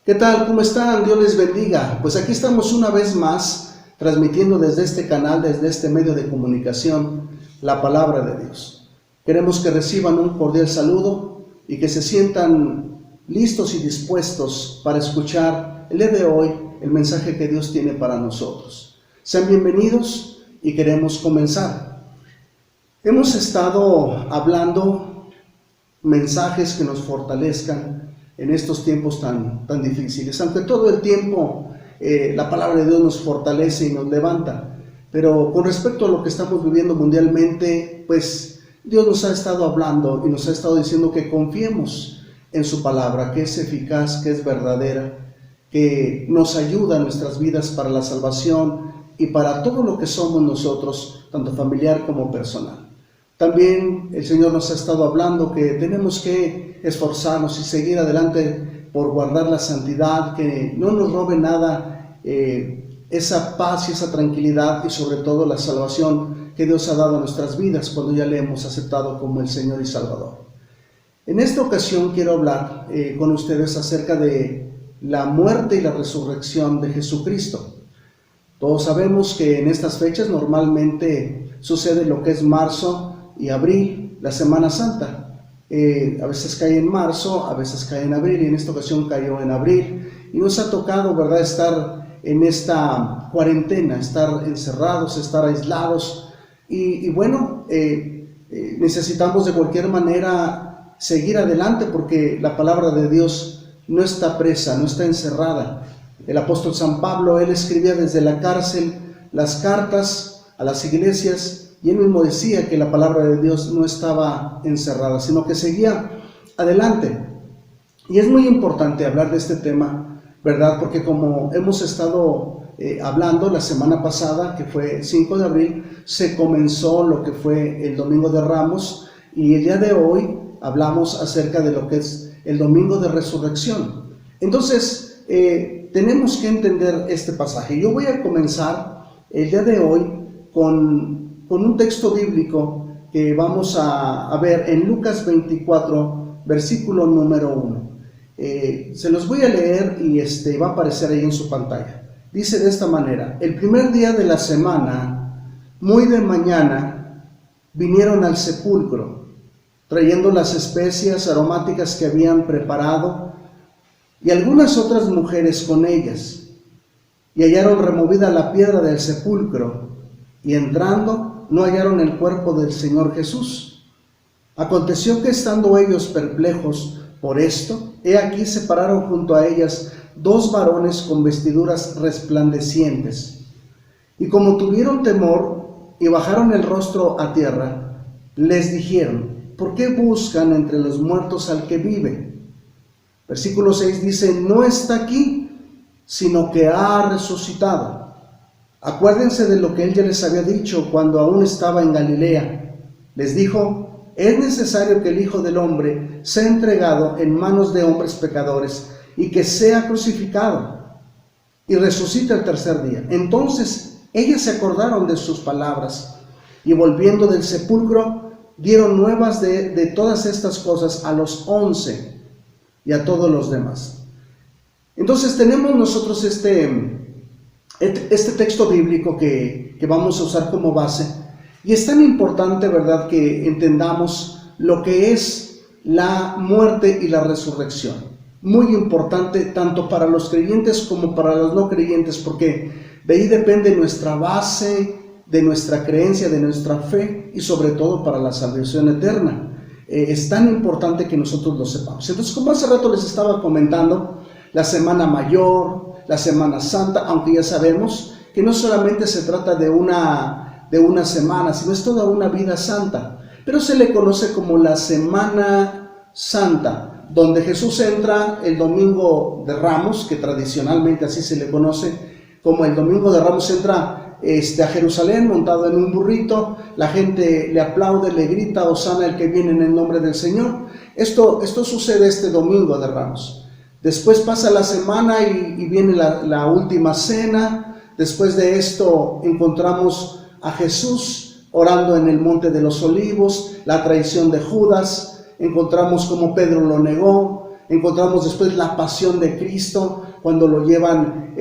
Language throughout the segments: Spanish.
¿Qué tal? ¿Cómo están? Dios les bendiga. Pues aquí estamos una vez más transmitiendo desde este canal, desde este medio de comunicación, la palabra de Dios. Queremos que reciban un cordial saludo y que se sientan listos y dispuestos para escuchar el día de hoy el mensaje que Dios tiene para nosotros. Sean bienvenidos y queremos comenzar. Hemos estado hablando mensajes que nos fortalezcan en estos tiempos tan difíciles, aunque todo el tiempo la palabra de Dios nos fortalece y nos levanta, pero con respecto a lo que estamos viviendo mundialmente, pues Dios nos ha estado hablando y nos ha estado diciendo que confiemos en su palabra, que es eficaz, que es verdadera, que nos ayuda en nuestras vidas para la salvación y para todo lo que somos nosotros, tanto familiar como personal. También el Señor nos ha estado hablando que tenemos que esforzarnos y seguir adelante por guardar la santidad, que no nos robe nada esa paz y esa tranquilidad y sobre todo la salvación que Dios ha dado a nuestras vidas cuando ya le hemos aceptado como el Señor y Salvador. En esta ocasión quiero hablar con ustedes acerca de la muerte y la resurrección de Jesucristo. Todos sabemos que en estas fechas normalmente sucede lo que es marzo y abril, la Semana Santa. A veces cae en marzo, a veces cae en abril, y en esta ocasión cayó en abril, y nos ha tocado, ¿verdad?, estar en esta cuarentena, estar encerrados, estar aislados, y bueno, necesitamos de cualquier manera seguir adelante, porque la palabra de Dios no está presa, no está encerrada. El apóstol San Pablo, él escribía desde la cárcel las cartas a las iglesias, y él mismo decía que la palabra de Dios no estaba encerrada, sino que seguía adelante. Y es muy importante hablar de este tema, ¿verdad? Porque como hemos estado hablando la semana pasada, que fue 5 de abril, se comenzó lo que fue el Domingo de Ramos, y el día de hoy hablamos acerca de lo que es el Domingo de Resurrección. Entonces, tenemos que entender este pasaje. Yo voy a comenzar el día de hoy con un texto bíblico que vamos a ver en Lucas 24, versículo número 1. Se los voy a leer y va a aparecer ahí en su pantalla. Dice de esta manera: el primer día de la semana, muy de mañana, vinieron al sepulcro, trayendo las especias aromáticas que habían preparado, y algunas otras mujeres con ellas, y hallaron removida la piedra del sepulcro, y entrando no hallaron el cuerpo del Señor Jesús. Aconteció que estando ellos perplejos por esto, he aquí se pararon junto a ellas dos varones con vestiduras resplandecientes, y como tuvieron temor y bajaron el rostro a tierra, les dijeron: ¿por qué buscan entre los muertos al que vive? Versículo 6 dice: no está aquí, sino que ha resucitado. Acuérdense de lo que él ya les había dicho cuando aún estaba en Galilea. Les dijo: es necesario que el Hijo del Hombre sea entregado en manos de hombres pecadores y que sea crucificado y resucite el tercer día. Entonces ellas se acordaron de sus palabras y volviendo del sepulcro dieron nuevas de todas estas cosas a los 11 y a todos los demás. Entonces tenemos nosotros este texto bíblico que vamos a usar como base, y es tan importante, ¿verdad?, que entendamos lo que es la muerte y la resurrección. Muy importante tanto para los creyentes como para los no creyentes, porque de ahí depende nuestra base, de nuestra creencia, de nuestra fe, y sobre todo para la salvación eterna. Es tan importante que nosotros lo sepamos. Entonces, como hace rato les estaba comentando, la Semana Mayor, la Semana Santa, aunque ya sabemos que no solamente se trata de una semana, sino es toda una vida santa, pero se le conoce como la Semana Santa, donde Jesús entra el Domingo de Ramos, que tradicionalmente así se le conoce como el Domingo de Ramos, entra a Jerusalén montado en un burrito, la gente le aplaude, le grita: Hosana el que viene en el nombre del Señor. Esto sucede este Domingo de Ramos. Después pasa la semana y viene la última cena. Después de esto encontramos a Jesús orando en el Monte de los Olivos, la traición de Judas, encontramos cómo Pedro lo negó, encontramos después la pasión de Cristo, cuando lo llevan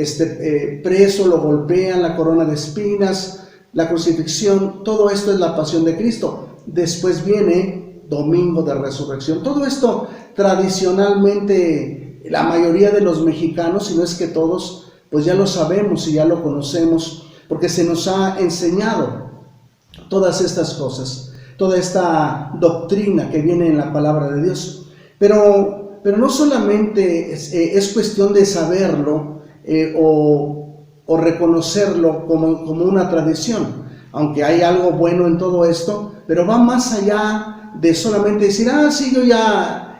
preso, lo golpean, la corona de espinas, la crucifixión. Todo esto es la pasión de Cristo. Después viene Domingo de Resurrección. Todo esto tradicionalmente la mayoría de los mexicanos, si no es que todos, pues ya lo sabemos y ya lo conocemos, porque se nos ha enseñado todas estas cosas, toda esta doctrina que viene en la palabra de Dios. Pero no solamente es cuestión de saberlo o reconocerlo como una tradición, aunque hay algo bueno en todo esto, pero va más allá de solamente decir, sí,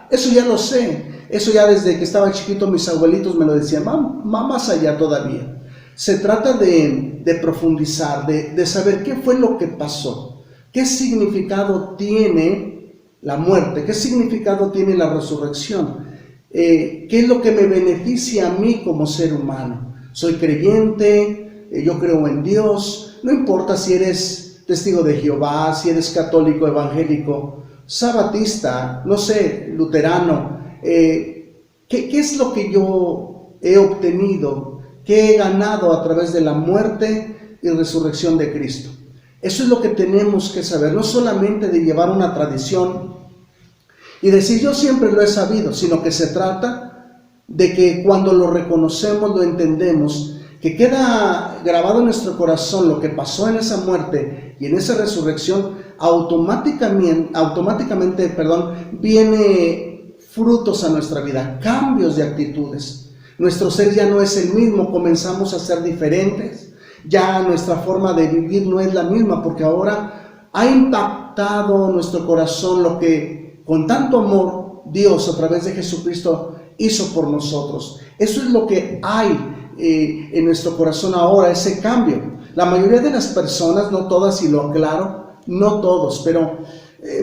eso ya lo sé, eso ya desde que estaba chiquito mis abuelitos me lo decían. Va más allá todavía. Se trata de profundizar, de saber qué fue lo que pasó, qué significado tiene la muerte, qué significado tiene la resurrección, qué es lo que me beneficia a mí como ser humano. Soy creyente, yo creo en Dios, no importa si eres testigo de Jehová, si eres católico, evangélico, sabatista, no sé, luterano, ¿qué es lo que yo he obtenido, qué he ganado a través de la muerte y resurrección de Cristo? Eso es lo que tenemos que saber, no solamente de llevar una tradición y decir yo siempre lo he sabido, sino que se trata de que cuando lo reconocemos, lo entendemos, que queda grabado en nuestro corazón lo que pasó en esa muerte y en esa resurrección, automáticamente, viene frutos a nuestra vida, cambios de actitudes. Nuestro ser ya no es el mismo, comenzamos a ser diferentes, ya nuestra forma de vivir no es la misma, porque ahora ha impactado nuestro corazón lo que con tanto amor Dios a través de Jesucristo hizo por nosotros. Eso es lo que hay en nuestro corazón ahora, ese cambio. La mayoría de las personas, no todas y lo aclaro, no todos, pero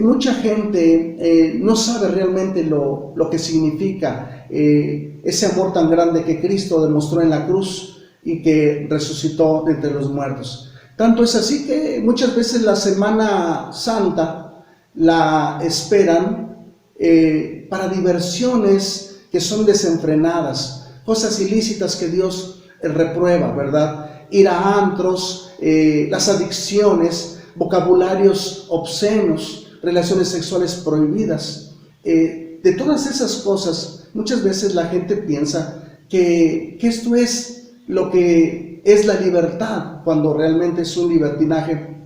mucha gente no sabe realmente lo que significa ese amor tan grande que Cristo demostró en la cruz y que resucitó de entre los muertos. Tanto es así que muchas veces la Semana Santa la esperan para diversiones que son desenfrenadas, cosas ilícitas que Dios reprueba, ¿verdad? Ir a antros, las adicciones, vocabularios obscenos, relaciones sexuales prohibidas. De todas esas cosas, muchas veces la gente piensa que esto es lo que es la libertad, cuando realmente es un libertinaje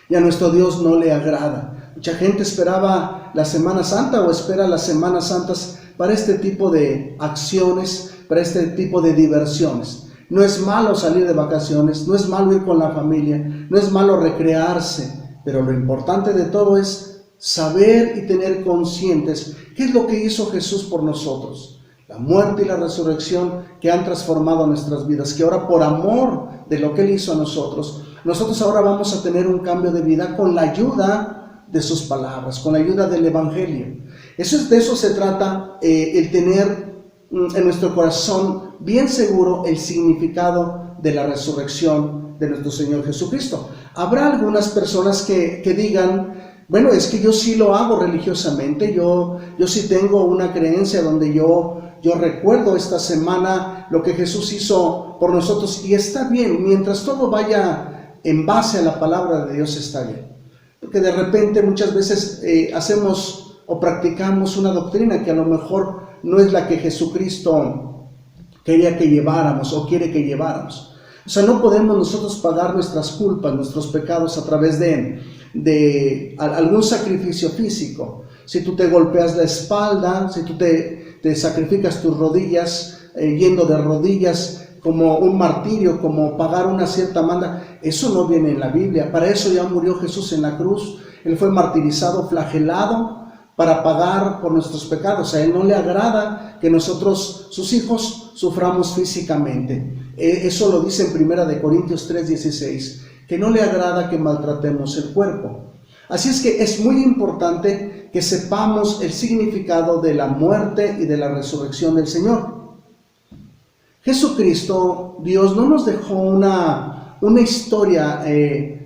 y a nuestro Dios no le agrada. Mucha gente esperaba la Semana Santa o espera las Semanas Santas para este tipo de acciones, para este tipo de diversiones. No es malo salir de vacaciones, no es malo ir con la familia, no es malo recrearse, pero lo importante de todo es saber y tener conscientes qué es lo que hizo Jesús por nosotros. La muerte y la resurrección que han transformado nuestras vidas, que ahora por amor de lo que Él hizo a nosotros ahora vamos a tener un cambio de vida con la ayuda de sus palabras, con la ayuda del Evangelio. De eso se trata, el tener en nuestro corazón bien seguro el significado de la resurrección de nuestro Señor Jesucristo. Habrá algunas personas que digan, bueno, es que yo sí lo hago religiosamente, yo sí tengo una creencia donde yo recuerdo esta semana lo que Jesús hizo por nosotros, y está bien, mientras todo vaya en base a la palabra de Dios está bien. Porque de repente muchas veces hacemos o practicamos una doctrina que a lo mejor no es la que Jesucristo quería que lleváramos o quiere que lleváramos. O sea, no podemos nosotros pagar nuestras culpas, nuestros pecados a través de algún sacrificio físico. Si tú te golpeas la espalda, si tú te sacrificas tus rodillas, yendo de rodillas como un martirio, como pagar una cierta manda, eso no viene en la Biblia. Para eso ya murió Jesús en la cruz. Él fue martirizado, flagelado, para pagar por nuestros pecados. A Él no le agrada que nosotros, sus hijos, suframos físicamente. Eso lo dice en 1 Corintios 3:16, que no le agrada que maltratemos el cuerpo. Así es que es muy importante que sepamos el significado de la muerte y de la resurrección del Señor. Jesucristo, Dios, no nos dejó una historia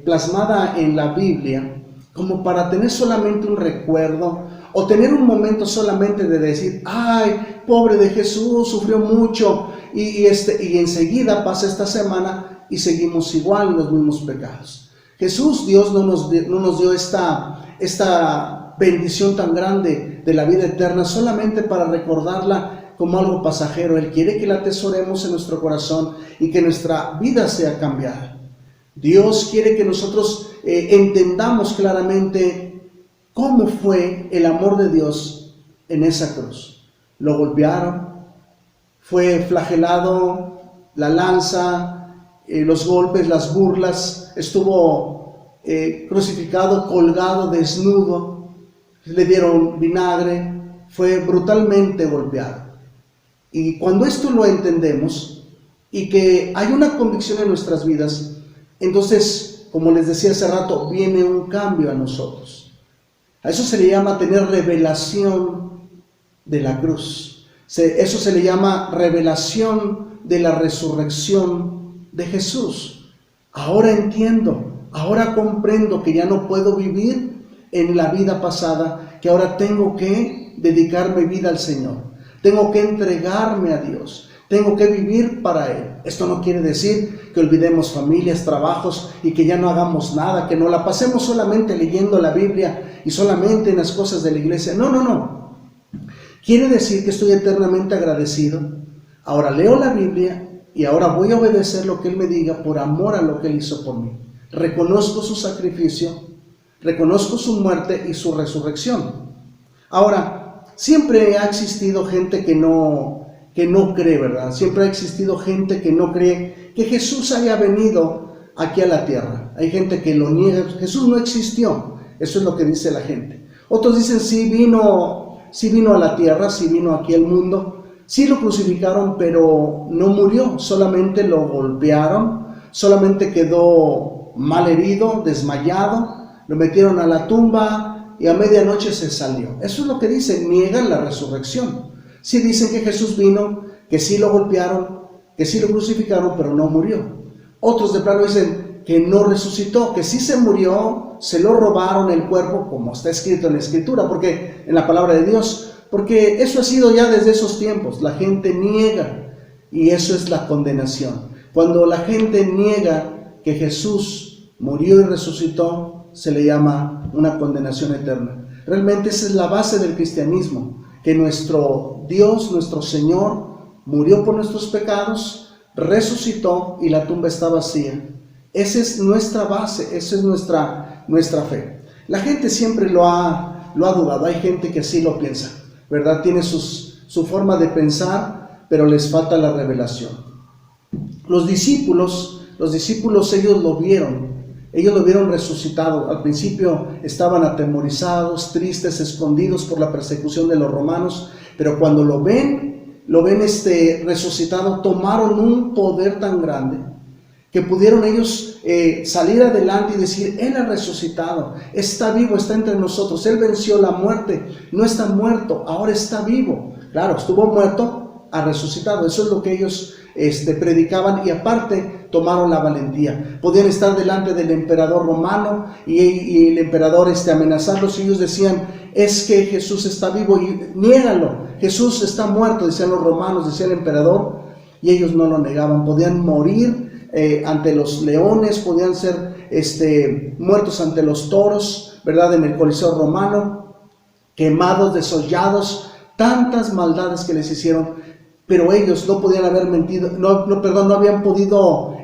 plasmada en la Biblia como para tener solamente un recuerdo o tener un momento solamente de decir, ay, pobre de Jesús, sufrió mucho, y enseguida pasa esta semana y seguimos igual en los mismos pecados. Jesús, Dios no nos dio esta bendición tan grande de la vida eterna solamente para recordarla como algo pasajero. Él quiere que la atesoremos en nuestro corazón y que nuestra vida sea cambiada. Dios quiere que nosotros entendamos claramente cómo fue el amor de Dios en esa cruz. Lo golpearon, fue flagelado, la lanza, los golpes, las burlas, estuvo crucificado, colgado, desnudo, le dieron vinagre, fue brutalmente golpeado. Y cuando esto lo entendemos y que hay una convicción en nuestras vidas, entonces, como les decía hace rato, viene un cambio a nosotros. A eso se le llama tener revelación de la cruz. Eso se le llama revelación de la resurrección de Jesús. Ahora entiendo, ahora comprendo que ya no puedo vivir en la vida pasada, que ahora tengo que dedicarme vida al Señor. Tengo que entregarme a Dios. Tengo que vivir para Él. Esto no quiere decir que olvidemos familias, trabajos y que ya no hagamos nada, que no la pasemos solamente leyendo la Biblia y solamente en las cosas de la iglesia. No. Quiere decir que estoy eternamente agradecido. Ahora leo la Biblia y ahora voy a obedecer lo que Él me diga por amor a lo que Él hizo por mí. Reconozco su sacrificio, reconozco su muerte y su resurrección. Ahora, siempre ha existido gente que no cree, ¿verdad? Siempre ha existido gente que no cree que Jesús haya venido aquí a la tierra. Hay gente que lo niega. Jesús no existió. Eso es lo que dice la gente. Otros dicen, sí vino a la tierra, sí vino aquí al mundo. Sí lo crucificaron, pero no murió. Solamente lo golpearon. Solamente quedó mal herido, desmayado. Lo metieron a la tumba y a medianoche se salió. Eso es lo que dicen. Niegan la resurrección. Sí dicen que Jesús vino, que sí lo golpearon, que sí lo crucificaron, pero no murió. Otros de plano dicen que no resucitó, que sí se murió, se lo robaron el cuerpo, como está escrito en la Escritura, porque en la palabra de Dios, porque eso ha sido ya desde esos tiempos. La gente niega y eso es la condenación. Cuando la gente niega que Jesús murió y resucitó, se le llama una condenación eterna. Realmente esa es la base del cristianismo, que nuestro Dios, nuestro Señor, murió por nuestros pecados, resucitó y la tumba está vacía. Esa es nuestra base, esa es nuestra fe. La gente siempre lo ha dudado, hay gente que así lo piensa, ¿verdad? Tiene su forma de pensar, pero les falta la revelación. Los discípulos ellos lo vieron resucitado. Al principio estaban atemorizados, tristes, escondidos por la persecución de los romanos, pero cuando lo ven resucitado, tomaron un poder tan grande que pudieron ellos salir adelante y decir, Él ha resucitado, está vivo, está entre nosotros, Él venció la muerte, no está muerto, ahora está vivo. Claro, estuvo muerto, ha resucitado. Eso es lo que ellos predicaban, y aparte tomaron la valentía. Podían estar delante del emperador romano y el emperador amenazarlos, y ellos decían, es que Jesús está vivo, y niégalo, Jesús está muerto, decían los romanos, decía el emperador, y ellos no lo negaban. Podían morir ante los leones, podían ser muertos ante los toros, ¿verdad? En el Coliseo romano, quemados, desollados, tantas maldades que les hicieron. Pero ellos no podían haber mentido, no habían podido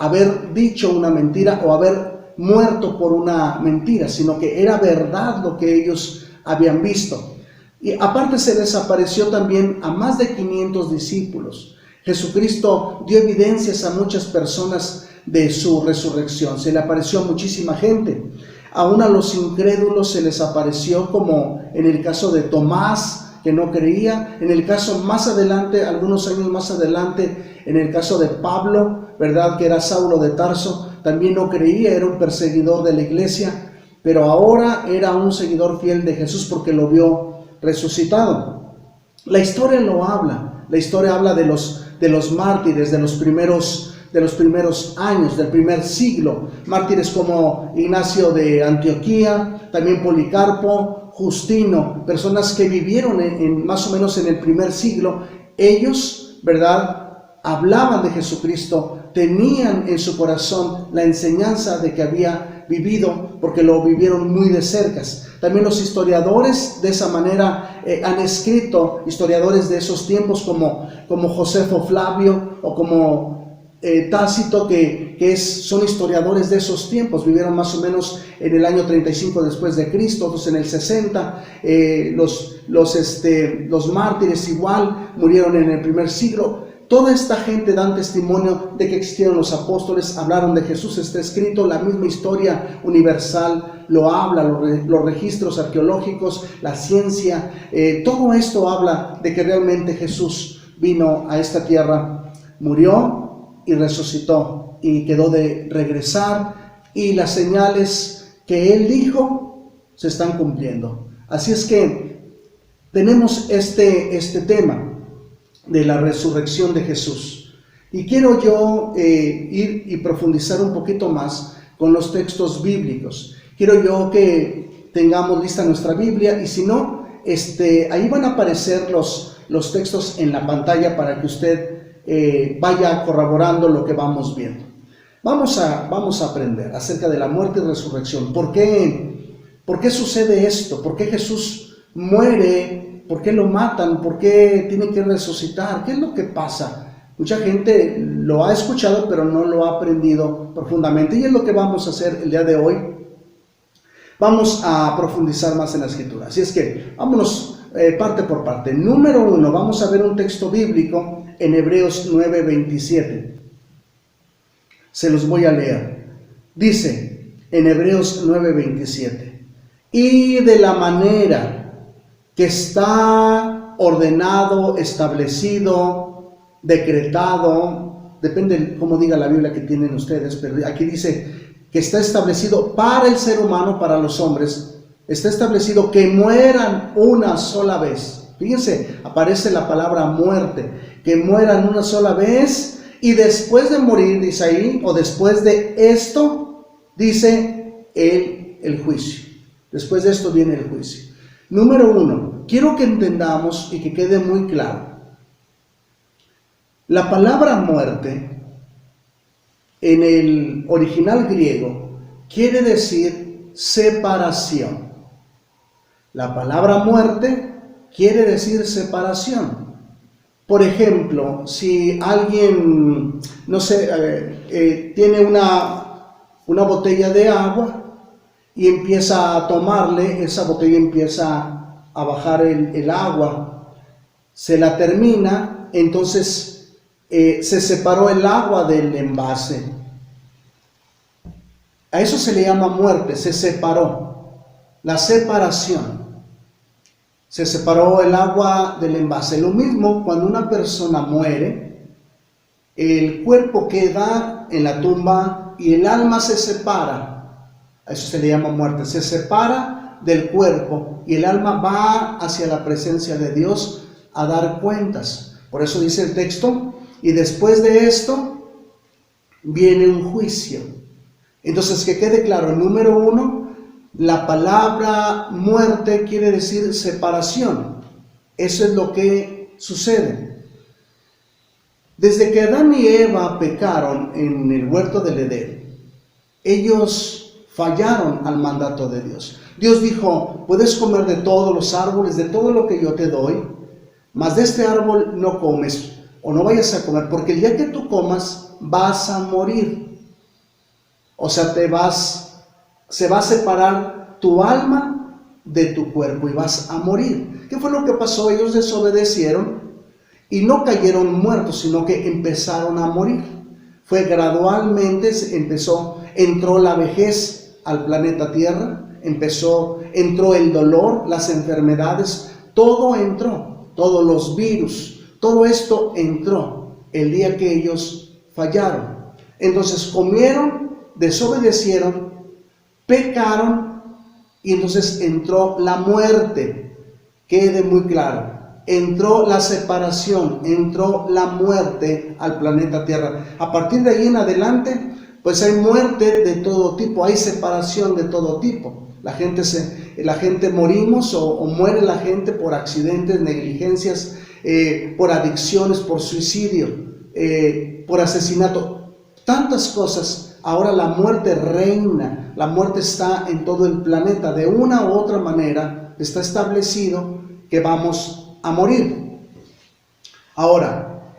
haber dicho una mentira o haber muerto por una mentira, sino que era verdad lo que ellos habían visto. Y aparte se les apareció también a más de 500 discípulos. Jesucristo dio evidencias a muchas personas de su resurrección. Se le apareció a muchísima gente. Aún a los incrédulos se les apareció, como en el caso de Tomás, que no creía. En el caso más adelante, algunos años más adelante, en el caso de Pablo, ¿verdad? Que era Saulo de Tarso, también no creía, era un perseguidor de la iglesia, pero ahora era un seguidor fiel de Jesús porque lo vio resucitado. La historia lo habla. La historia habla de los mártires, de de los primeros años, del primer siglo. Mártires como Ignacio de Antioquía, también Policarpo, Justino, personas que vivieron más o menos en el primer siglo. Ellos, ¿verdad?, hablaban de Jesucristo, tenían en su corazón la enseñanza de que había vivido, porque lo vivieron muy de cerca. También los historiadores de esa manera han escrito, historiadores de esos tiempos como Josefo Flavio o como Tácito, son historiadores de esos tiempos. Vivieron más o menos en el año 35 después de Cristo, otros en el 60. Los mártires igual murieron en el primer siglo. Toda esta gente dan testimonio de que existieron los apóstoles, hablaron de Jesús. Está escrito, la misma historia universal lo habla, los registros arqueológicos, la ciencia, todo esto habla de que realmente Jesús vino a esta tierra, murió y resucitó y quedó de regresar, y las señales que Él dijo se están cumpliendo. Así es que tenemos este tema de la resurrección de Jesús. Y quiero yo ir y profundizar un poquito más con los textos bíblicos. Quiero yo que tengamos lista nuestra Biblia, y si no, ahí van a aparecer los textos en la pantalla para que usted vaya corroborando lo que vamos viendo. Vamos a aprender acerca de la muerte y resurrección. ¿Por qué sucede esto? ¿Por qué Jesús muere? ¿Por qué lo matan? ¿Por qué tiene que resucitar? ¿Qué es lo que pasa? Mucha gente lo ha escuchado, pero no lo ha aprendido profundamente, y es lo que vamos a hacer el día de hoy. Vamos a profundizar más en la Escritura. Así es que vámonos parte por parte. Número 1, vamos a ver un texto bíblico en Hebreos 9:27. Se los voy a leer. Dice en Hebreos 9:27: y de la manera que está ordenado, establecido, decretado, depende cómo diga la Biblia que tienen ustedes, pero aquí dice que está establecido para el ser humano, para los hombres, está establecido que mueran una sola vez. Fíjense, aparece la palabra muerte, que mueran una sola vez, y después de morir, dice ahí, o después de esto, dice el juicio. Después de esto viene el juicio. Número 1, quiero que entendamos y que quede muy claro. La palabra muerte en el original griego quiere decir separación. La palabra muerte quiere decir separación. Por ejemplo, si alguien, no sé, tiene una botella de agua y empieza a tomarle, esa botella empieza a bajar el agua, se la termina, entonces se separó el agua del envase. A eso se le llama muerte, se separó, la separación. Se separó el agua del envase. Lo mismo cuando una persona muere, el cuerpo queda en la tumba y el alma se separa. A eso se le llama muerte. Se separa del cuerpo y el alma va hacia la presencia de Dios a dar cuentas. Por eso dice el texto, y después de esto viene un juicio. Entonces, que quede claro, número 1, la palabra muerte quiere decir separación. Eso es lo que sucede. Desde que Adán y Eva pecaron en el huerto del Edén, ellos fallaron al mandato de Dios. Dios dijo, puedes comer de todos los árboles, de todo lo que yo te doy, mas de este árbol no comes, o no vayas a comer, porque el día que tú comas vas a morir. O sea, se va a separar tu alma de tu cuerpo y vas a morir. ¿Qué fue lo que pasó? Ellos desobedecieron y no cayeron muertos, sino que empezaron a morir. Fue gradualmente, entró la vejez al planeta Tierra, entró el dolor, las enfermedades, todo entró, todos los virus, todo esto entró el día que ellos fallaron. Entonces comieron, desobedecieron, pecaron, y entonces entró la muerte. Quede muy claro, entró la separación, entró la muerte al planeta Tierra. A partir de ahí en adelante, pues hay muerte de todo tipo, hay separación de todo tipo. La gente morimos o muere la gente por accidentes, negligencias, por adicciones, por suicidio, por asesinato, tantas cosas. Ahora la muerte reina, la muerte está en todo el planeta. De una u otra manera está establecido que vamos a morir. Ahora,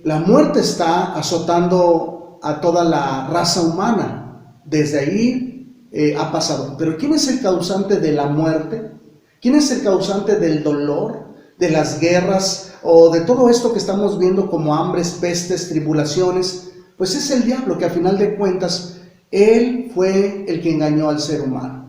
la muerte está azotando a toda la raza humana. Desde ahí ha pasado. Pero ¿quién es el causante de la muerte? ¿Quién es el causante del dolor, de las guerras o de todo esto que estamos viendo como hambres, pestes, tribulaciones? Pues es el diablo, que a final de cuentas él fue el que engañó al ser humano.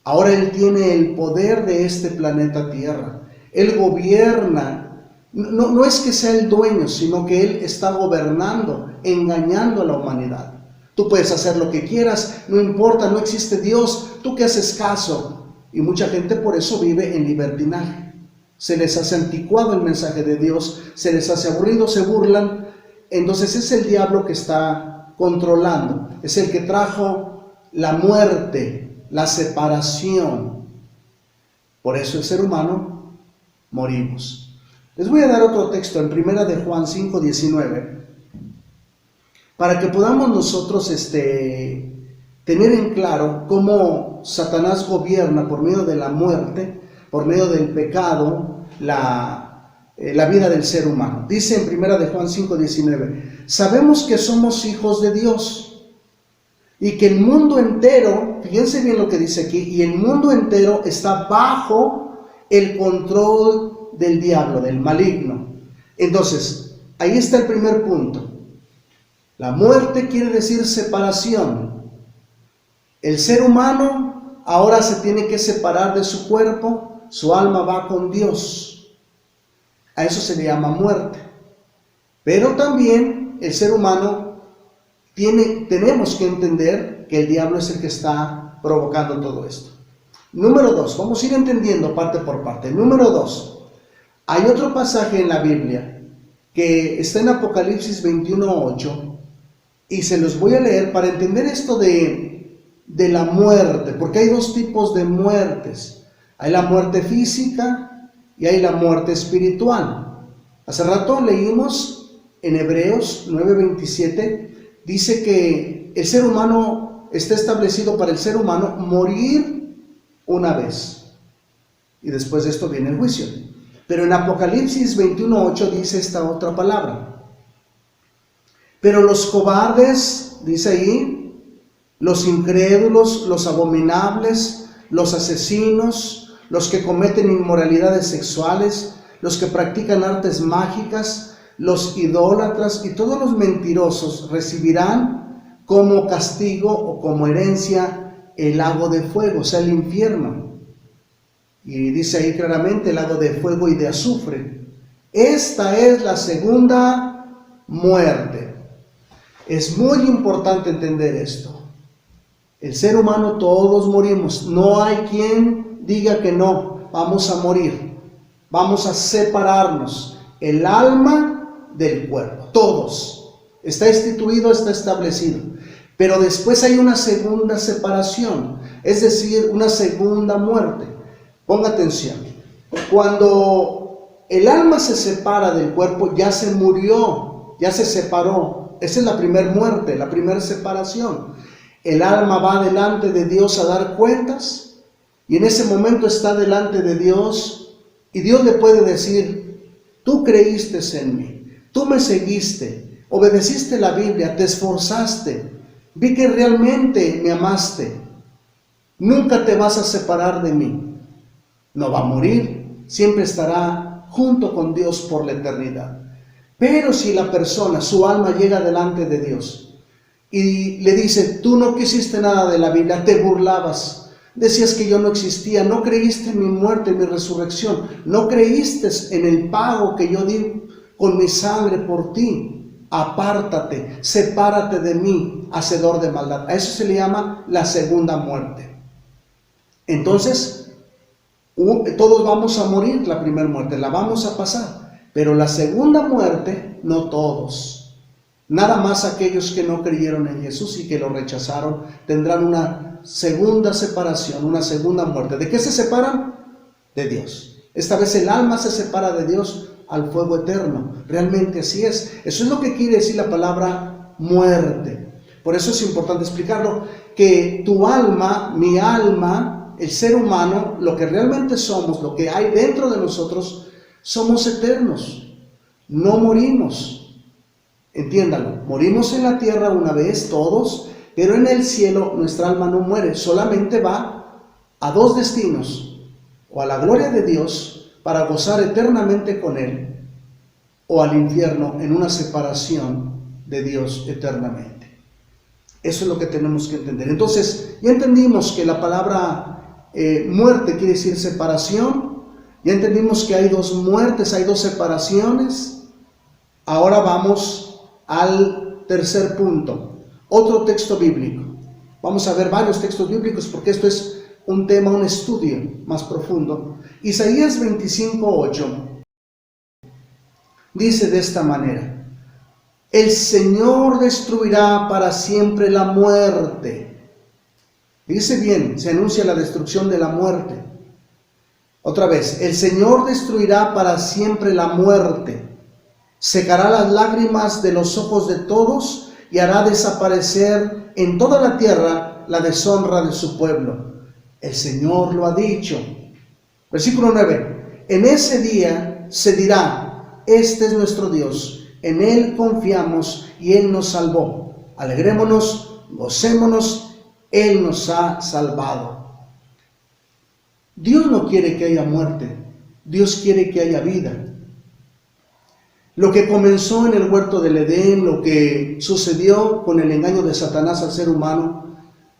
Ahora él tiene el poder de este planeta Tierra. Él gobierna. No es que sea el dueño, sino que él está gobernando, engañando a la humanidad. Tú puedes hacer lo que quieras, no importa, no existe Dios, tú que haces caso. Y mucha gente por eso vive en libertinaje. Se les hace anticuado el mensaje de Dios, se les hace aburrido, se burlan. Entonces es el diablo que está controlando, es el que trajo la muerte, la separación. Por eso el ser humano morimos. Les voy a dar otro texto en 1 de Juan 5:19 para que podamos nosotros tener en claro cómo Satanás gobierna por medio de la muerte, por medio del pecado, la vida del ser humano. Dice en 1 de Juan 5:19, sabemos que somos hijos de Dios y que el mundo entero, fíjense bien lo que dice aquí, y el mundo entero está bajo el control del diablo, del maligno. Entonces, ahí está el primer punto. La muerte quiere decir separación. El ser humano ahora se tiene que separar de su cuerpo, su alma va con Dios. A eso se le llama muerte. Pero también el ser humano tenemos que entender que el diablo es el que está provocando todo esto. Número 2, vamos a ir entendiendo parte por parte. Número 2, hay otro pasaje en la Biblia que está en Apocalipsis 21:8 y se los voy a leer para entender esto de la muerte, porque hay dos tipos de muertes. Hay la muerte física y hay la muerte espiritual. Hace rato leímos en Hebreos 9:27, dice que el ser humano está establecido para el ser humano morir una vez y después de esto viene el juicio. Pero en Apocalipsis 21:8 dice esta otra palabra. Pero los cobardes, dice ahí, los incrédulos, los abominables, los asesinos, los que cometen inmoralidades sexuales, los que practican artes mágicas, los idólatras y todos los mentirosos recibirán como castigo o como herencia el lago de fuego, o sea, el infierno. Y dice ahí claramente el lago de fuego y de azufre. Esta es la segunda muerte. Es muy importante entender esto. El ser humano todos morimos. No hay quien diga que no, vamos a morir. Vamos a separarnos. El alma del cuerpo. Todos. Está instituido, está establecido. Pero después hay una segunda separación. Es decir, una segunda muerte. Ponga atención, cuando el alma se separa del cuerpo, ya se murió, ya se separó. Esa es la primera muerte, la primera separación. El alma va delante de Dios a dar cuentas y en ese momento está delante de Dios y Dios le puede decir, tú creíste en mí, tú me seguiste, obedeciste la Biblia, te esforzaste, vi que realmente me amaste, nunca te vas a separar de mí. No va a morir, siempre estará junto con Dios por la eternidad. Pero si la persona, su alma llega delante de Dios y le dice, tú no quisiste nada de la Biblia, te burlabas, decías que yo no existía, no creíste en mi muerte, en mi resurrección, no creíste en el pago que yo di con mi sangre por ti, apártate, sepárate de mí, hacedor de maldad. A eso se le llama la segunda muerte. Entonces, Todos vamos a morir la primera muerte, la vamos a pasar, pero la segunda muerte, no todos. Nada más aquellos que no creyeron en Jesús y que lo rechazaron tendrán una segunda separación, una segunda muerte. ¿De qué se separan? De Dios. Esta vez el alma se separa de Dios al fuego eterno. Realmente así es. Eso es lo que quiere decir la palabra muerte. Por eso es importante explicarlo, que tu alma, mi alma, el ser humano, lo que realmente somos, lo que hay dentro de nosotros, somos eternos. No morimos. Entiéndalo, morimos en la tierra una vez todos, pero en el cielo nuestra alma no muere, solamente va a dos destinos, o a la gloria de Dios para gozar eternamente con Él, o al infierno en una separación de Dios eternamente. Eso es lo que tenemos que entender. Entonces, ya entendimos que la palabra muerte quiere decir separación, ya entendimos que hay dos muertes, hay dos separaciones. Ahora vamos al tercer punto, otro texto bíblico. Vamos a ver varios textos bíblicos porque esto es un tema, un estudio más profundo. Isaías 25:8 dice de esta manera: el Señor destruirá para siempre la muerte. Dice bien, se anuncia la destrucción de la muerte. Otra vez, el Señor destruirá para siempre la muerte. Secará las lágrimas de los ojos de todos y hará desaparecer en toda la tierra la deshonra de su pueblo. El Señor lo ha dicho. Versículo 9. En ese día se dirá: este es nuestro Dios, en Él confiamos y Él nos salvó. Alegrémonos, gocémonos, Él nos ha salvado. Dios no quiere que haya muerte, Dios quiere que haya vida. Lo que comenzó en el huerto del Edén, lo que sucedió con el engaño de Satanás al ser humano,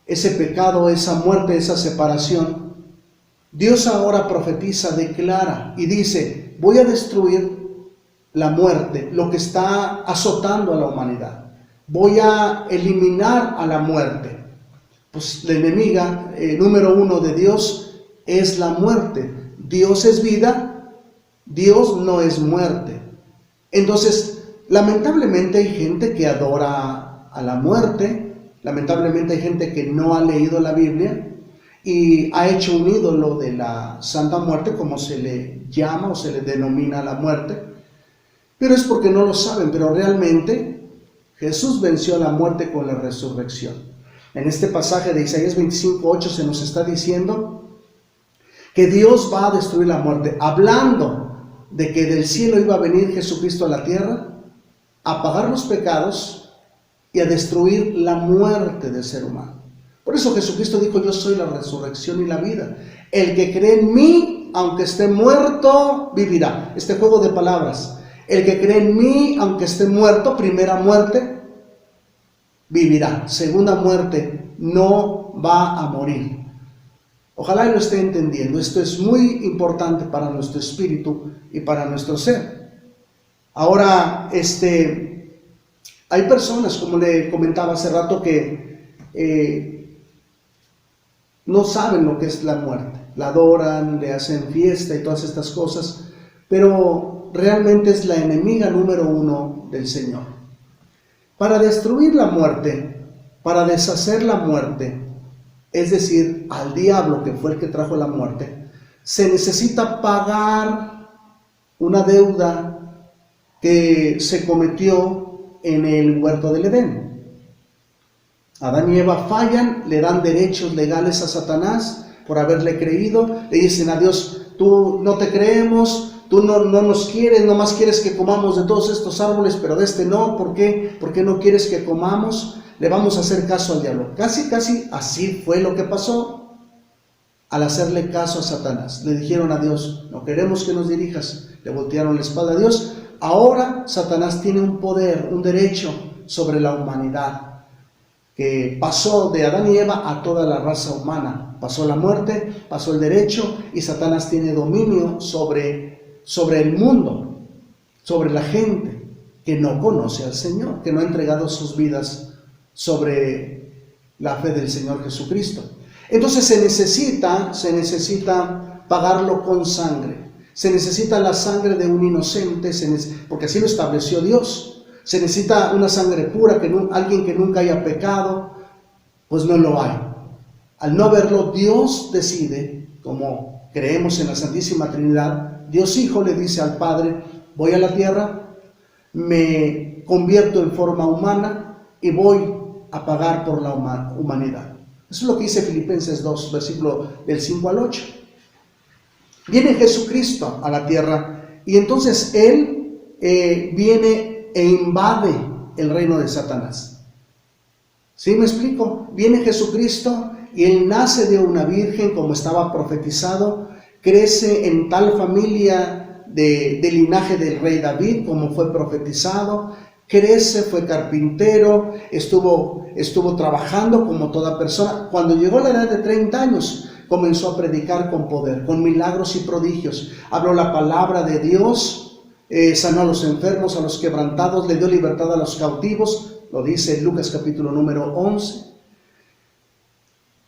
ese pecado, esa muerte, esa separación, Dios ahora profetiza, declara y dice: voy a destruir la muerte, lo que está azotando a la humanidad. Voy a eliminar a la muerte. Pues la enemiga número uno de Dios es la muerte. Dios es vida, Dios no es muerte. Entonces, lamentablemente hay gente que adora a la muerte, lamentablemente hay gente que no ha leído la Biblia y ha hecho un ídolo de la Santa Muerte, como se le llama o se le denomina la muerte, pero es porque no lo saben, pero realmente Jesús venció a la muerte con la resurrección. En este pasaje de Isaías 25:8 se nos está diciendo que Dios va a destruir la muerte, hablando de que del cielo iba a venir Jesucristo a la tierra, a pagar los pecados y a destruir la muerte del ser humano. Por eso Jesucristo dijo: yo soy la resurrección y la vida. El que cree en mí, aunque esté muerto, vivirá. Este juego de palabras. El que cree en mí, aunque esté muerto, primera muerte, vivirá. Segunda muerte, no va a morir. Ojalá lo esté entendiendo. Esto es muy importante para nuestro espíritu y para nuestro ser. Ahora, hay personas, como le comentaba hace rato, que no saben lo que es la muerte. La adoran, le hacen fiesta y todas estas cosas, pero realmente es la enemiga número uno del Señor. Para destruir la muerte, para deshacer la muerte, es decir, al diablo, que fue el que trajo la muerte, se necesita pagar una deuda que se cometió en el huerto del Edén. Adán y Eva fallan, le dan derechos legales a Satanás por haberle creído, le dicen a Dios: tú no te creemos, tú no nos quieres, nomás quieres que comamos de todos estos árboles, pero de este no. ¿Por qué? ¿Por qué no quieres que comamos? Le vamos a hacer caso al diablo. Casi así fue lo que pasó al hacerle caso a Satanás. Le dijeron a Dios: no queremos que nos dirijas. Le voltearon la espalda a Dios. Ahora Satanás tiene un poder, un derecho sobre la humanidad, que pasó de Adán y Eva a toda la raza humana. Pasó la muerte, pasó el derecho, y Satanás tiene dominio sobre el mundo, sobre la gente que no conoce al Señor, que no ha entregado sus vidas sobre la fe del Señor Jesucristo. Entonces se necesita pagarlo con sangre. Se necesita la sangre de un inocente, porque así lo estableció Dios. Se necesita una sangre pura, alguien que nunca haya pecado, pues no lo hay. Al no haberlo, Dios decide, como creemos en la Santísima Trinidad, Dios Hijo le dice al Padre: voy a la tierra, me convierto en forma humana y voy a pagar por la humanidad. Eso es lo que dice Filipenses 2, versículo del 5 al 8. Viene Jesucristo a la tierra y entonces Él viene e invade el reino de Satanás. ¿Sí me explico? Viene Jesucristo y Él nace de una virgen como estaba profetizado, crece en tal familia de linaje del rey David como fue profetizado, crece, fue carpintero, estuvo trabajando como toda persona. Cuando llegó a la edad de 30 años, comenzó a predicar con poder, con milagros y prodigios. Habló la palabra de Dios, sanó a los enfermos, a los quebrantados, le dio libertad a los cautivos, lo dice Lucas capítulo número 11.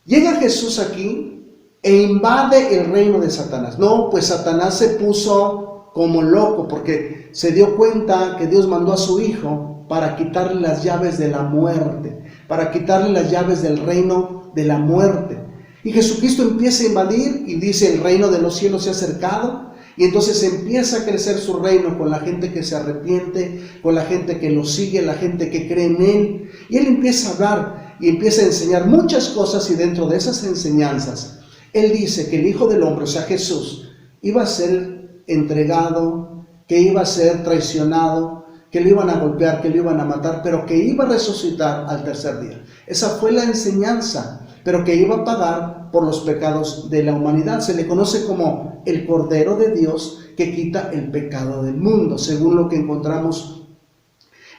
Llega Jesús aquí e invade el reino de Satanás. No, pues Satanás se puso como loco porque se dio cuenta que Dios mandó a su Hijo para quitarle las llaves de la muerte, para quitarle las llaves del reino de la muerte. Y Jesucristo empieza a invadir y dice: el reino de los cielos se ha acercado. Y entonces empieza a crecer su reino con la gente que se arrepiente, con la gente que lo sigue, la gente que cree en Él. Y Él empieza a hablar y empieza a enseñar muchas cosas, y dentro de esas enseñanzas, Él dice que el Hijo del Hombre, o sea Jesús, iba a ser entregado, que iba a ser traicionado, que lo iban a golpear, que lo iban a matar, pero que iba a resucitar al tercer día. Esa fue la enseñanza, pero que iba a pagar por los pecados de la humanidad. Se le conoce como el Cordero de Dios que quita el pecado del mundo, según lo que encontramos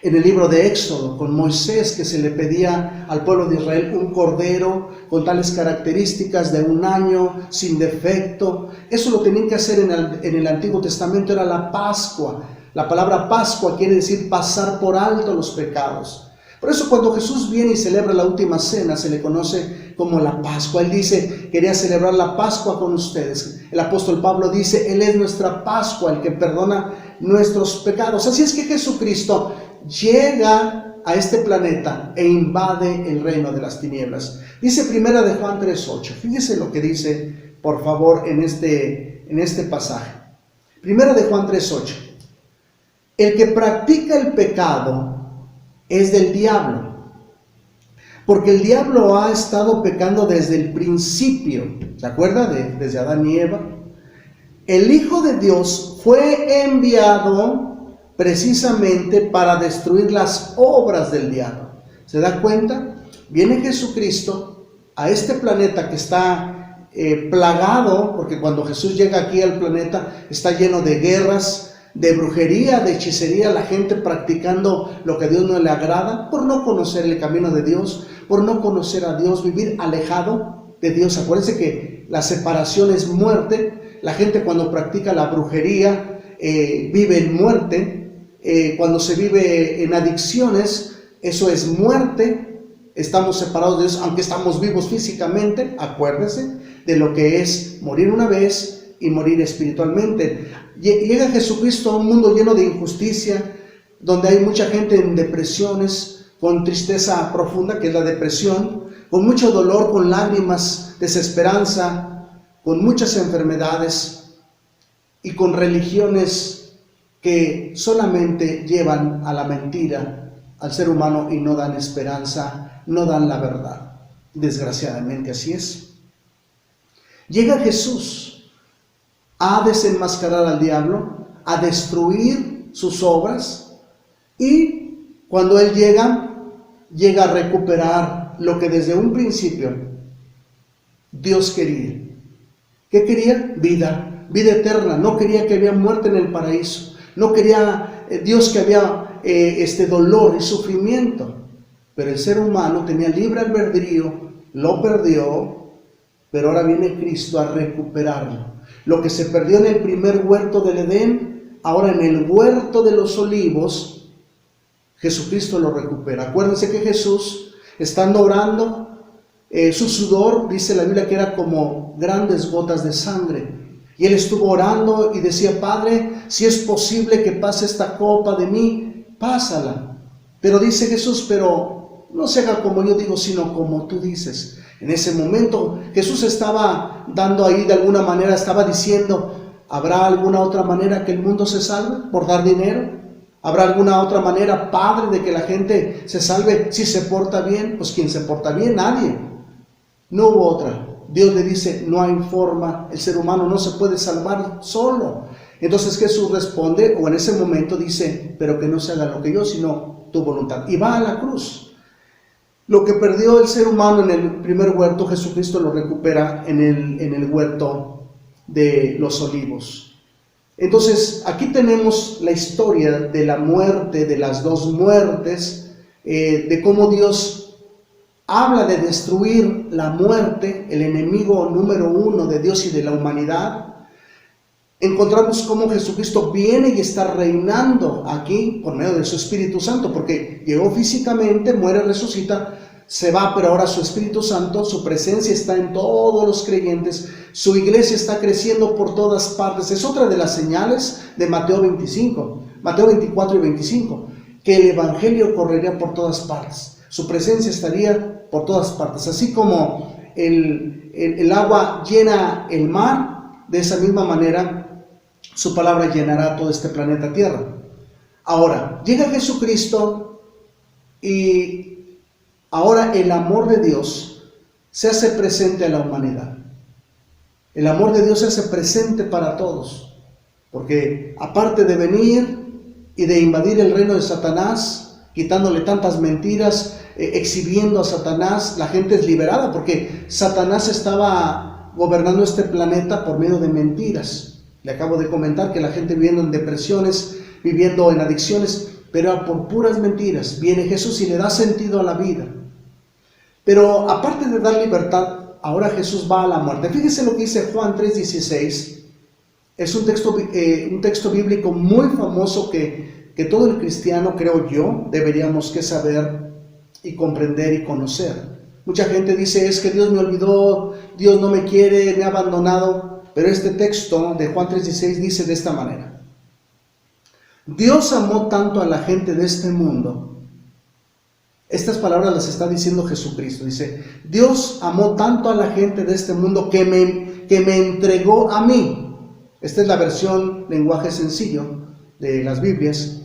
en el libro de Éxodo con Moisés, que se le pedía al pueblo de Israel un cordero con tales características, de 1 año, sin defecto. Eso lo tenían que hacer en el Antiguo Testamento, era la Pascua. La palabra Pascua quiere decir pasar por alto los pecados. Por eso cuando Jesús viene y celebra la última cena, se le conoce como la Pascua. Él dice: quería celebrar la Pascua con ustedes. El apóstol Pablo dice: Él es nuestra Pascua, el que perdona nuestros pecados. Así es que Jesucristo llega a este planeta e invade el reino de las tinieblas. Dice Primera de Juan 3:8. Fíjese lo que dice, por favor, en este pasaje. Primera de Juan 3:8. El que practica el pecado es del diablo, porque el diablo ha estado pecando desde el principio. ¿Se acuerda? Desde Adán y Eva. El Hijo de Dios fue enviado precisamente para destruir las obras del diablo. ¿Se da cuenta? Viene Jesucristo a este planeta que está plagado, porque cuando Jesús llega aquí al planeta está lleno de guerras, de brujería, de hechicería, la gente practicando lo que a Dios no le agrada, por no conocer el camino de Dios, por no conocer a Dios, vivir alejado de Dios. Acuérdense que la separación es muerte. La gente cuando practica la brujería vive en muerte. Cuando se vive en adicciones, eso es muerte. Estamos separados de Dios, aunque estamos vivos físicamente. Acuérdense de lo que es morir una vez y morir espiritualmente. Llega Jesucristo a un mundo lleno de injusticia, donde hay mucha gente en depresiones, con tristeza profunda, que es la depresión, con mucho dolor, con lágrimas, desesperanza, con muchas enfermedades y con religiones que solamente llevan a la mentira al ser humano y no dan esperanza, no dan la verdad. Desgraciadamente así es. Llega Jesús a desenmascarar al diablo, a destruir sus obras, y cuando Él llega a recuperar lo que desde un principio Dios quería. ¿Qué quería? Vida eterna. No quería que había muerte en el paraíso. No quería Dios que había dolor y sufrimiento. Pero el ser humano tenía libre albedrío, lo perdió, pero ahora viene Cristo a recuperarlo. Lo que se perdió en el primer huerto del Edén, ahora en el huerto de los olivos, Jesucristo lo recupera. Acuérdense que Jesús, estando orando, su sudor, dice la Biblia, que era como grandes gotas de sangre. Y él estuvo orando y decía: Padre, si es posible que pase esta copa de mí, pásala. Pero dice Jesús: pero no se haga como yo digo, sino como tú dices. En ese momento Jesús estaba dando ahí, de alguna manera estaba diciendo: ¿habrá alguna otra manera que el mundo se salve? ¿Por dar dinero? ¿Habrá alguna otra manera, Padre, de que la gente se salve si se porta bien? Pues ¿quién se porta bien? Nadie. No hubo otra. Dios le dice: no hay forma, el ser humano no se puede salvar solo. Entonces Jesús responde, o en ese momento dice: pero que no se haga lo que yo, sino tu voluntad. Y va a la cruz. Lo que perdió el ser humano en el primer huerto, Jesucristo lo recupera en el huerto de los olivos. Entonces, aquí tenemos la historia de la muerte, de las dos muertes, de cómo Dios habla de destruir la muerte, el enemigo número uno de Dios y de la humanidad. Encontramos cómo Jesucristo viene y está reinando aquí por medio de su Espíritu Santo, porque llegó físicamente, muere, resucita, se va, pero ahora su Espíritu Santo, su presencia está en todos los creyentes, su iglesia está creciendo por todas partes. Es otra de las señales de Mateo 25, Mateo 24 y 25, que el Evangelio correría por todas partes, su presencia estaría por todas partes, así como el agua llena el mar, de esa misma manera su palabra llenará todo este planeta Tierra. Ahora, llega Jesucristo y ahora el amor de Dios se hace presente a la humanidad. El amor de Dios se hace presente para todos, porque aparte de venir y de invadir el reino de Satanás, quitándole tantas mentiras, exhibiendo a Satanás, la gente es liberada, porque Satanás estaba gobernando este planeta por medio de mentiras. Le acabo de comentar que la gente viviendo en depresiones, viviendo en adicciones, pero por puras mentiras. Viene Jesús y le da sentido a la vida. Pero aparte de dar libertad, ahora Jesús va a la muerte. Fíjese lo que dice Juan 3:16. Es un texto bíblico muy famoso que todo el cristiano, creo yo, deberíamos que saber y comprender y conocer. Mucha gente dice: es que Dios me olvidó, Dios no me quiere, me ha abandonado. Pero este texto de Juan 3:16 dice de esta manera: Dios amó tanto a la gente de este mundo. Estas palabras las está diciendo Jesucristo. Dice: Dios amó tanto a la gente de este mundo que me entregó a mí. Esta es la versión lenguaje sencillo de las Biblias.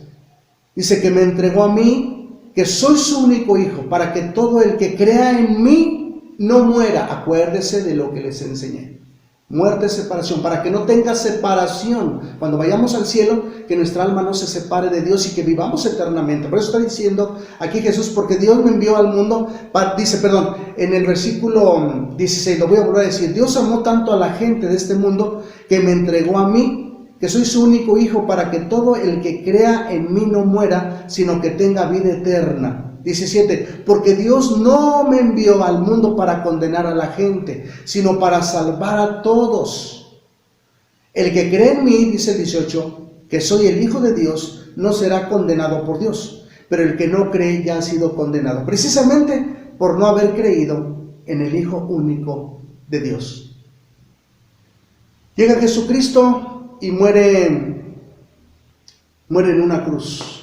Dice que me entregó a mí, que soy su único hijo, para que todo el que crea en mí no muera. Acuérdese de lo que les enseñé. Muerte, separación, para que no tenga separación cuando vayamos al cielo, que nuestra alma no se separe de Dios y que vivamos eternamente. Por eso está diciendo aquí Jesús: porque Dios me envió al mundo, en el versículo 16, lo voy a volver a decir: Dios amó tanto a la gente de este mundo que me entregó a mí, que soy su único hijo, para que todo el que crea en mí no muera, sino que tenga vida eterna. 17, porque Dios no me envió al mundo para condenar a la gente, sino para salvar a todos. El que cree en mí, dice el 18, que soy el Hijo de Dios, no será condenado por Dios, pero el que no cree ya ha sido condenado, precisamente por no haber creído en el Hijo único de Dios. Llega Jesucristo y muere en una cruz.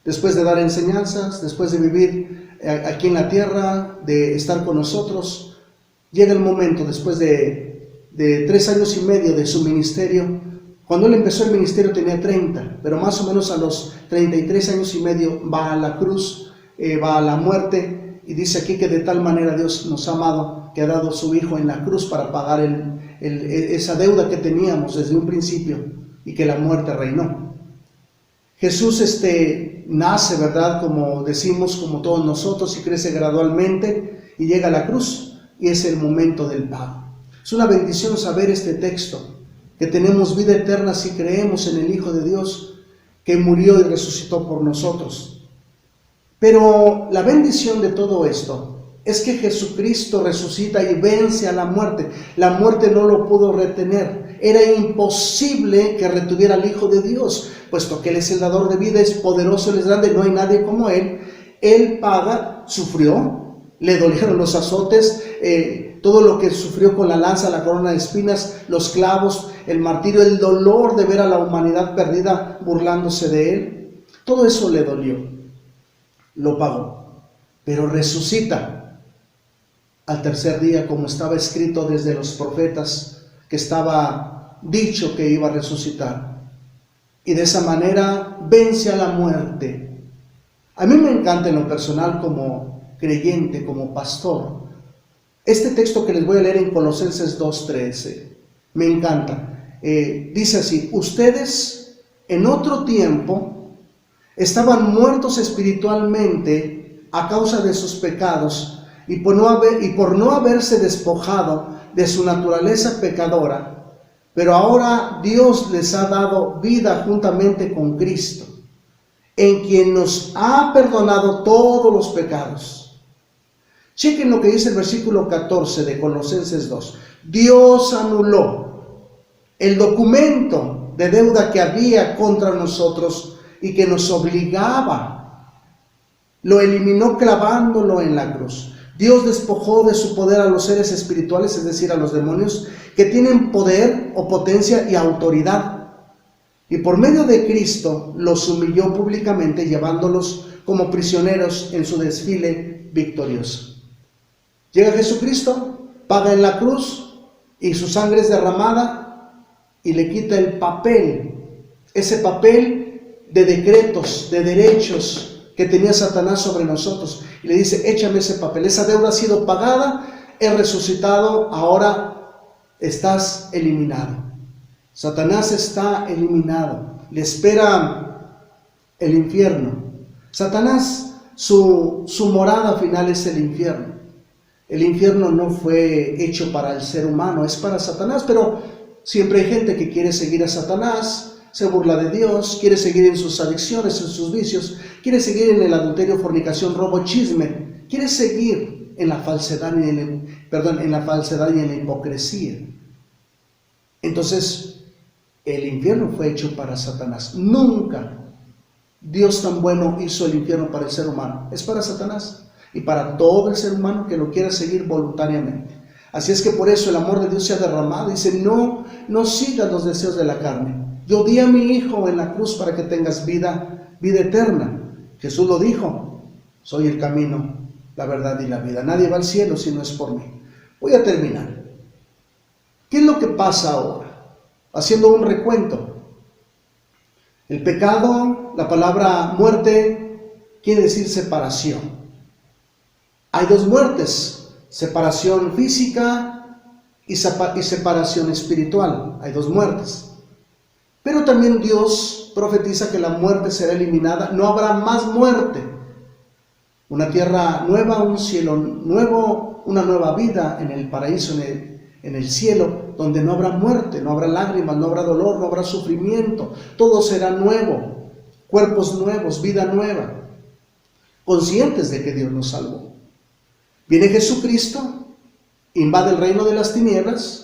Después de dar enseñanzas, después de vivir aquí en la tierra, de estar con nosotros, llega el momento, después de 3 años y medio de su ministerio. Cuando él empezó el ministerio tenía 30, pero más o menos a los 33 años y medio va a la cruz, va a la muerte, y dice aquí que de tal manera Dios nos ha amado, que ha dado a su Hijo en la cruz para pagar esa deuda que teníamos desde un principio, y que la muerte reinó. Jesús nace, ¿verdad? Como decimos, como todos nosotros, y crece gradualmente y llega a la cruz, y es el momento del pago. Es una bendición saber este texto, que tenemos vida eterna si creemos en el Hijo de Dios, que murió y resucitó por nosotros. Pero la bendición de todo esto es que Jesucristo resucita y vence a la muerte. La muerte no lo pudo retener. Era imposible que retuviera al Hijo de Dios, puesto que Él es el dador de vida, es poderoso, Él es grande, no hay nadie como Él. Él paga, sufrió, Le dolieron los azotes, todo lo que sufrió con la lanza, la corona de espinas, los clavos, el martirio, el dolor de ver a la humanidad perdida burlándose de él. Todo eso le dolió, lo pagó, pero resucita al tercer día, como estaba escrito desde los profetas, que estaba dicho que iba a resucitar. Y de esa manera vence a la muerte. A mí me encanta en lo personal, como creyente, como pastor, este texto que les voy a leer en Colosenses 2:13. Me encanta. Dice así: ustedes en otro tiempo estaban muertos espiritualmente a causa de sus pecados y por no haberse despojado de su naturaleza pecadora, pero ahora Dios les ha dado vida juntamente con Cristo, en quien nos ha perdonado todos los pecados. Chequen lo que dice el versículo 14 de Colosenses 2. Dios anuló el documento de deuda que había contra nosotros y que nos obligaba. Lo eliminó clavándolo en la cruz. Dios despojó de su poder a los seres espirituales, es decir, a los demonios, que tienen poder o potencia y autoridad. Y por medio de Cristo los humilló públicamente, llevándolos como prisioneros en su desfile victorioso. Llega Jesucristo, paga en la cruz y su sangre es derramada y le quita el papel, ese papel de decretos, de derechos que tenía Satanás sobre nosotros. Y le dice: échame ese papel, esa deuda ha sido pagada, he resucitado, ahora estás eliminado. Satanás está eliminado, le espera el infierno. Satanás, su morada final es el infierno. El infierno no fue hecho para el ser humano, es para Satanás, pero siempre hay gente que quiere seguir a Satanás, se burla de Dios, quiere seguir en sus adicciones, en sus vicios, quiere seguir en el adulterio, fornicación, robo, chisme, quiere seguir en la falsedad y en la hipocresía. Entonces, el infierno fue hecho para Satanás. Nunca Dios tan bueno hizo el infierno para el ser humano, es para Satanás y para todo el ser humano que lo quiera seguir voluntariamente. Así es que por eso el amor de Dios se ha derramado. Dice: no sigas los deseos de la carne. Yo di a mi Hijo en la cruz para que tengas vida eterna. Jesús lo dijo: soy el camino, la verdad y la vida. Nadie va al cielo si no es por mí. Voy a terminar. ¿Qué es lo que pasa ahora? Haciendo un recuento. El pecado, la palabra muerte, quiere decir separación. Hay dos muertes: separación física y separación espiritual. Hay dos muertes. Pero también Dios profetiza que la muerte será eliminada. No habrá más muerte. Una tierra nueva, un cielo nuevo, una nueva vida en el paraíso, en el cielo, donde no habrá muerte, no habrá lágrimas, no habrá dolor, no habrá sufrimiento. Todo será nuevo. Cuerpos nuevos, vida nueva. Conscientes de que Dios nos salvó. Viene Jesucristo, invade el reino de las tinieblas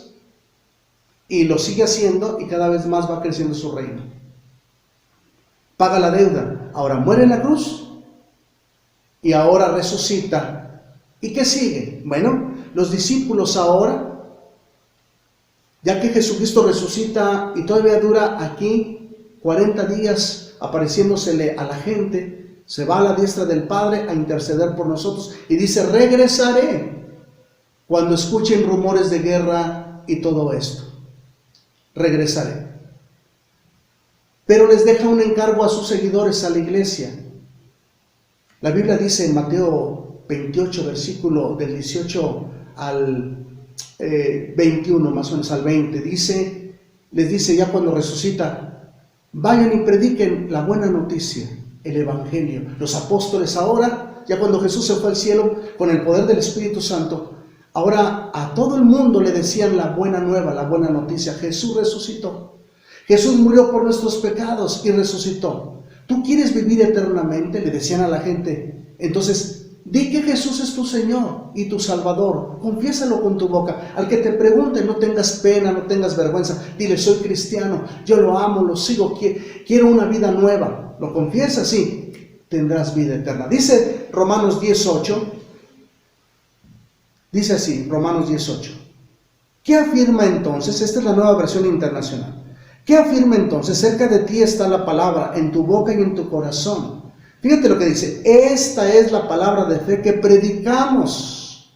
y lo sigue haciendo, y cada vez más va creciendo su reino. Paga la deuda, ahora muere en la cruz y ahora resucita. ¿Y qué sigue? Bueno, los discípulos ahora, ya que Jesucristo resucita y todavía dura aquí 40 días apareciéndosele a la gente, se va a la diestra del Padre a interceder por nosotros y dice: regresaré cuando escuchen rumores de guerra y todo esto. Regresaré. Pero les deja un encargo a sus seguidores, a la iglesia. La Biblia dice en Mateo 28, versículo del 18 al 21, más o menos al 20, les dice ya cuando resucita: vayan y prediquen la buena noticia, el evangelio. Los apóstoles ahora, ya cuando Jesús se fue al cielo con el poder del Espíritu Santo, ahora a todo el mundo le decían la buena nueva, la buena noticia: Jesús resucitó. Jesús murió por nuestros pecados y resucitó. ¿Tú quieres vivir eternamente?, le decían a la gente. Entonces, di que Jesús es tu Señor y tu Salvador. Confiésalo con tu boca. Al que te pregunte, no tengas pena, no tengas vergüenza. Dile: soy cristiano, yo lo amo, lo sigo, quiero una vida nueva. Lo confiesas, sí, tendrás vida eterna. Dice Romanos 10:8: Dice así, Romanos 18. ¿Qué afirma entonces? Esta es la Nueva Versión Internacional. ¿Qué afirma entonces? Cerca de ti está la palabra, en tu boca y en tu corazón. Fíjate lo que dice. Esta es la palabra de fe que predicamos.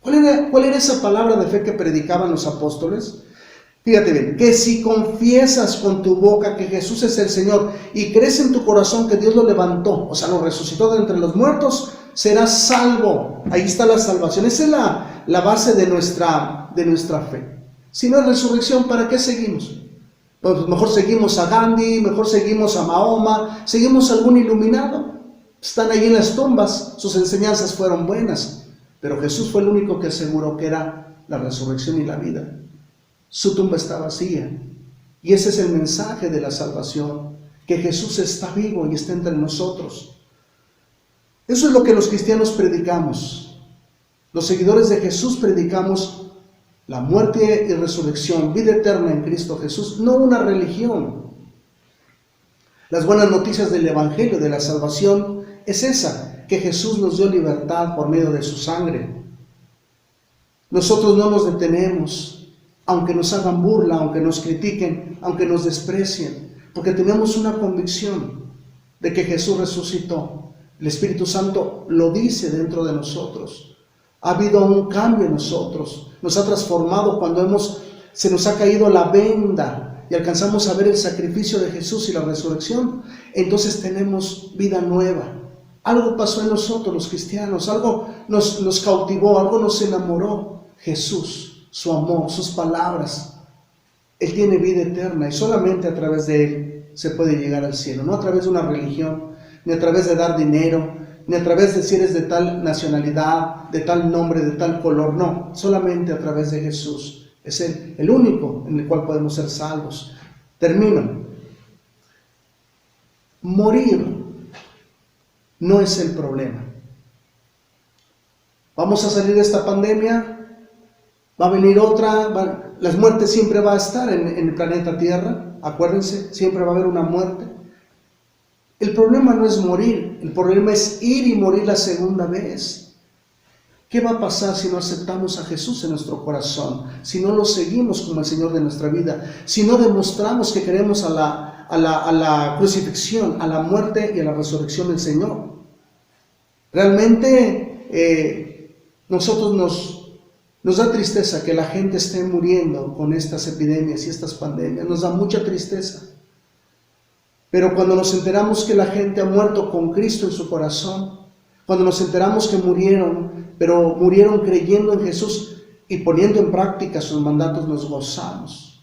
¿Cuál era esa palabra de fe que predicaban los apóstoles? Fíjate bien, que si confiesas con tu boca que Jesús es el Señor y crees en tu corazón que Dios lo levantó, o sea, lo resucitó de entre los muertos, serás salvo. Ahí está la salvación. Esa es la base de nuestra fe. Si no es resurrección, ¿para qué seguimos? Pues mejor seguimos a Gandhi, mejor seguimos a Mahoma, seguimos a algún iluminado. Están ahí en las tumbas, sus enseñanzas fueron buenas, pero Jesús fue el único que aseguró que era la resurrección y la vida. Su tumba está vacía. Y ese es el mensaje de la salvación, que Jesús está vivo y está entre nosotros. Eso es lo que los cristianos predicamos. Los seguidores de Jesús predicamos la muerte y resurrección, vida eterna en Cristo Jesús, no una religión. Las buenas noticias del Evangelio, de la salvación, es esa, que Jesús nos dio libertad por medio de su sangre. Nosotros no nos detenemos, aunque nos hagan burla, aunque nos critiquen, aunque nos desprecien, porque tenemos una convicción de que Jesús resucitó. El Espíritu Santo lo dice dentro de nosotros. Ha habido un cambio en nosotros, nos ha transformado cuando se nos ha caído la venda y alcanzamos a ver el sacrificio de Jesús y la resurrección. Entonces tenemos vida nueva. Algo pasó en nosotros los cristianos, algo nos cautivó, algo nos enamoró. Jesús, su amor, sus palabras. Él tiene vida eterna y solamente a través de Él se puede llegar al cielo, no a través de una religión, ni a través de dar dinero, ni a través de si eres de tal nacionalidad, de tal nombre, de tal color, no, solamente a través de Jesús. Es Él, el único en el cual podemos ser salvos. Termino. Morir no es el problema. Vamos a salir de esta pandemia, va a venir otra, las muertes siempre va a estar en el planeta Tierra, acuérdense, siempre va a haber una muerte. El problema no es morir, el problema es ir y morir la segunda vez. ¿Qué va a pasar si no aceptamos a Jesús en nuestro corazón? Si no lo seguimos como el Señor de nuestra vida, si no demostramos que creemos a la crucifixión, a la muerte y a la resurrección del Señor. Realmente nosotros nos da tristeza que la gente esté muriendo con estas epidemias y estas pandemias, nos da mucha tristeza. Pero cuando nos enteramos que la gente ha muerto con Cristo en su corazón, cuando nos enteramos que murieron, pero murieron creyendo en Jesús y poniendo en práctica sus mandatos, nos gozamos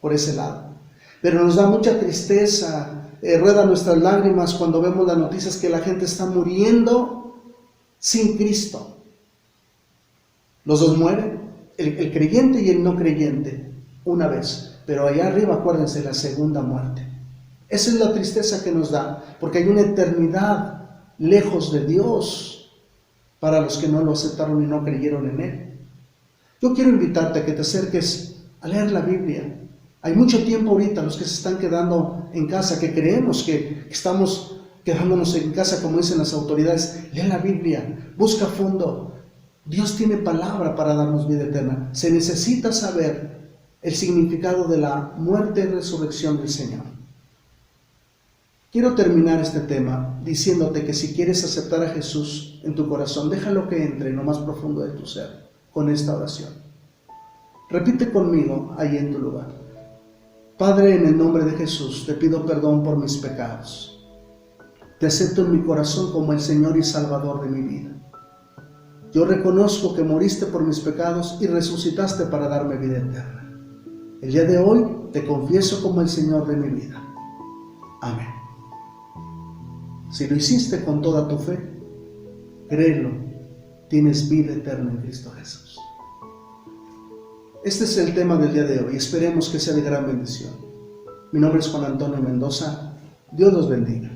por ese lado. Pero nos da mucha tristeza, ruedan nuestras lágrimas cuando vemos las noticias que la gente está muriendo sin Cristo. Los dos mueren, el creyente y el no creyente, una vez. Pero allá arriba, acuérdense, la segunda muerte. Esa es la tristeza que nos da, porque hay una eternidad lejos de Dios para los que no lo aceptaron y no creyeron en Él. Yo quiero invitarte a que te acerques a leer la Biblia. Hay mucho tiempo ahorita los que se están quedando en casa, que creemos que estamos quedándonos en casa como dicen las autoridades. Lee la Biblia, busca a fondo. Dios tiene palabra para darnos vida eterna. Se necesita saber el significado de la muerte y resurrección del Señor. Quiero terminar este tema diciéndote que si quieres aceptar a Jesús en tu corazón, déjalo que entre en lo más profundo de tu ser con esta oración. Repite conmigo ahí en tu lugar. Padre, en el nombre de Jesús, te pido perdón por mis pecados. Te acepto en mi corazón como el Señor y Salvador de mi vida. Yo reconozco que moriste por mis pecados y resucitaste para darme vida eterna. El día de hoy te confieso como el Señor de mi vida. Amén. Si lo hiciste con toda tu fe, créelo, tienes vida eterna en Cristo Jesús. Este es el tema del día de hoy. Esperemos que sea de gran bendición. Mi nombre es Juan Antonio Mendoza. Dios los bendiga.